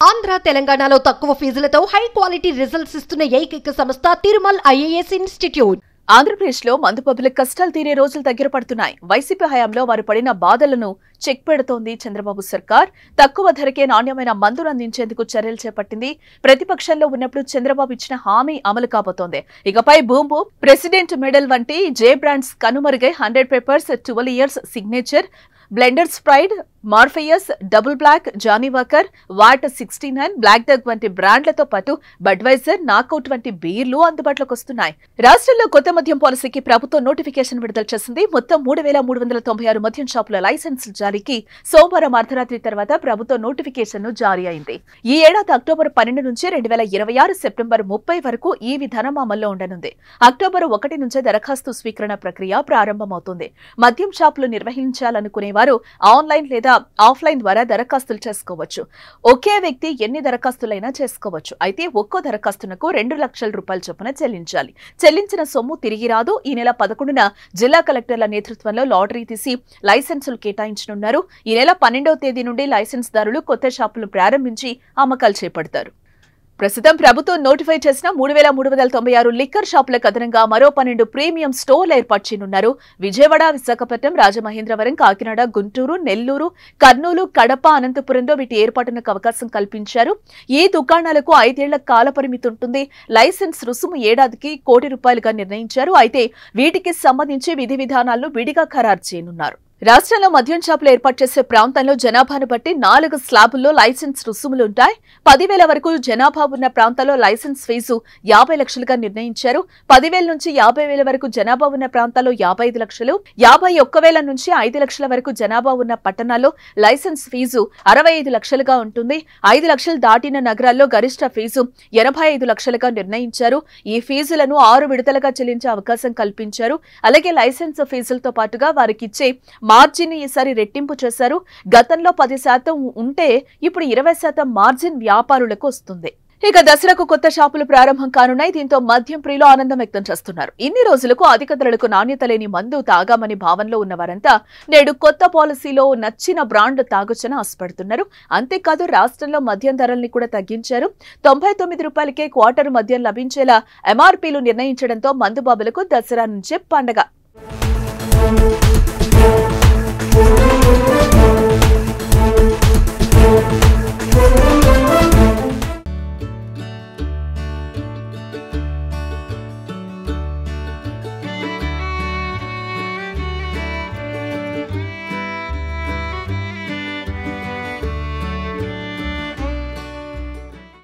ఆంధ్ర తెలంగాణలో తక్కువ ఫీజులతో high quality results ఇస్తున్న ఏకైక సంస్థ తిరుమల్ ఐఏఎస్ ఇన్స్టిట్యూట్. ఆంధ్రప్రదేశ్లో మందు పబ్బుల కష్టాలు తీరే రోజులు దగ్గర పడుతున్నాయి. వైసీపీ హయాంలో వారు పడిన బాధలను చెక్ పెడుతోంది చంద్రబాబు సర్కార్. తక్కువ ధరకే నాణ్యమైన మందును అందించేందుకు చర్యలు చేపట్టింది. ప్రతిపక్షంలో ఉన్నప్పుడు చంద్రబాబు ఇచ్చిన హామీ అమలు కాబోతోంది. ఇకపై బూంబు, ప్రెసిడెంట్ మెడల్ వంటి జే బ్రాండ్స్ కనుమరుగై 100 pipers, 12 years signature, blender pride, Morpheus, double black, Johnnie Walker, VAT 69, black dog వంటి బ్రాండ్లతో పాటు బడ్వైజర్, నాకౌట్ వంటి బీర్లు అందుబాటులోకి వస్తున్నాయి. రాష్ట్రంలో కొత్త మద్యం పాలసీకి ప్రభుత్వం నోటిఫికేషన్ విడుదల చేసింది. మొత్తం 3,396 మద్యం షాపుల లైసెన్సుల జారీకి సోమవారం అర్ధరాత్రి తర్వాత ప్రభుత్వం నోటిఫికేషన్ జారీ అయింది. ఈ ఏడాది అక్టోబర్ 12 నుంచి 2026 సెప్టెంబర్ 30 వరకు ఈ విధానం అమల్లో ఉండనుంది. అక్టోబర్ 1 నుంచే దరఖాస్తు స్వీకరణ ప్రక్రియ ప్రారంభమవుతుంది. మద్యం షాపులు నిర్వహించాలనుకునేవారు ఆన్లైన్ లేదా ఆఫ్లైన్ ద్వారా దరఖాస్తులు చేసుకోవచ్చు. ఒకే వ్యక్తి ఎన్ని దరఖాస్తులైనా చేసుకోవచ్చు. అయితే ఒక్కో దరఖాస్తునకు 2 లక్షల రూపాయల చొప్పున చెల్లించాలి. చెల్లించిన సొమ్ము తిరిగి రాదు. ఈ నెల 11న జిల్లా కలెక్టర్ల నేతృత్వంలో లాటరీ తీసి లైసెన్సులు కేటాయించనున్నారు. ఈ నెల 12వ తేదీ నుండి లైసెన్స్ దారులు కొత్త షాపులు ప్రారంభించి అమ్మకాలు చేపడతారు. ప్రస్తుతం ప్రభుత్వం నోటిఫై చేసిన 3,396 లిక్కర్ షాపులకు అదనంగా మరో 12 ప్రీమియం స్టోర్లు ఏర్పాటు చేయనున్నారు. విజయవాడ, విశాఖపట్నం, రాజమహేంద్రవరం, కాకినాడ, గుంటూరు, నెల్లూరు, కర్నూలు, కడప, అనంతపురంలో వీటి ఏర్పాటుకు అవకాశం కల్పించారు. ఈ దుకాణాలకు 5 ఏళ్ల కాల పరిమితి ఉంటుంది. లైసెన్స్ రుసుము ఏడాదికి ₹1,00,00,000 నిర్ణయించారు. అయితే వీటికి సంబంధించి విధి విధానాలను విడిగా ఖరారు చేయనున్నారు. రాష్ట్రంలో మద్యం షాపులు ఏర్పాటు చేసే ప్రాంతంలో జనాభాను బట్టి 4 స్లాబుల్లో లైసెన్స్ రుసుములుంటాయి. 10,000 వరకు జనాభా ఉన్న ప్రాంతాల్లో లైసెన్స్ ఫీజు 50 లక్షలుగా నిర్ణయించారు. 10,000 నుంచి 50,000 వరకు జనాభా ఉన్న ప్రాంతాల్లో 55 లక్షలు, 51,000 నుంచి 5 లక్షల వరకు జనాభా ఉన్న పట్టణాల్లో లైసెన్స్ ఫీజు 65 లక్షలుగా ఉంటుంది. 5 లక్షలు దాటిన నగరాల్లో గరిష్ట ఫీజు 85 లక్షలుగా నిర్ణయించారు. ఈ ఫీజులను 6 విడతలుగా చెల్లించే అవకాశం కల్పించారు. అలాగే లైసెన్స్ ఫీజులతో పాటుగా వారికిచ్చే మార్జిన్ ఈసారి రెట్టింపు చేశారు. గతంలో 10% ఉంటే ఇప్పుడు 20% మార్జిన్ వ్యాపారులకు వస్తుంది. ఇక దసరాకు కొత్త షాపులు ప్రారంభం కానున్నాయి. దీంతో మద్యం ప్రియులు ఆనందం వ్యక్తం చేస్తున్నారు. ఇన్ని రోజులకు అధిక ధరలకు నాణ్యత లేని మందు తాగామని భావనలో ఉన్నవారంతా నేడు కొత్త పాలసీలో నచ్చిన బ్రాండ్ తాగొచ్చని ఆశపడుతున్నారు. అంతేకాదు రాష్ట్రంలో మద్యం ధరల్ని కూడా తగ్గించారు. ₹99కే క్వార్టర్ మద్యం లభించేలా ఎంఆర్పీలు నిర్ణయించడంతో మందుబాబులకు దసరా నుంచే పండగ.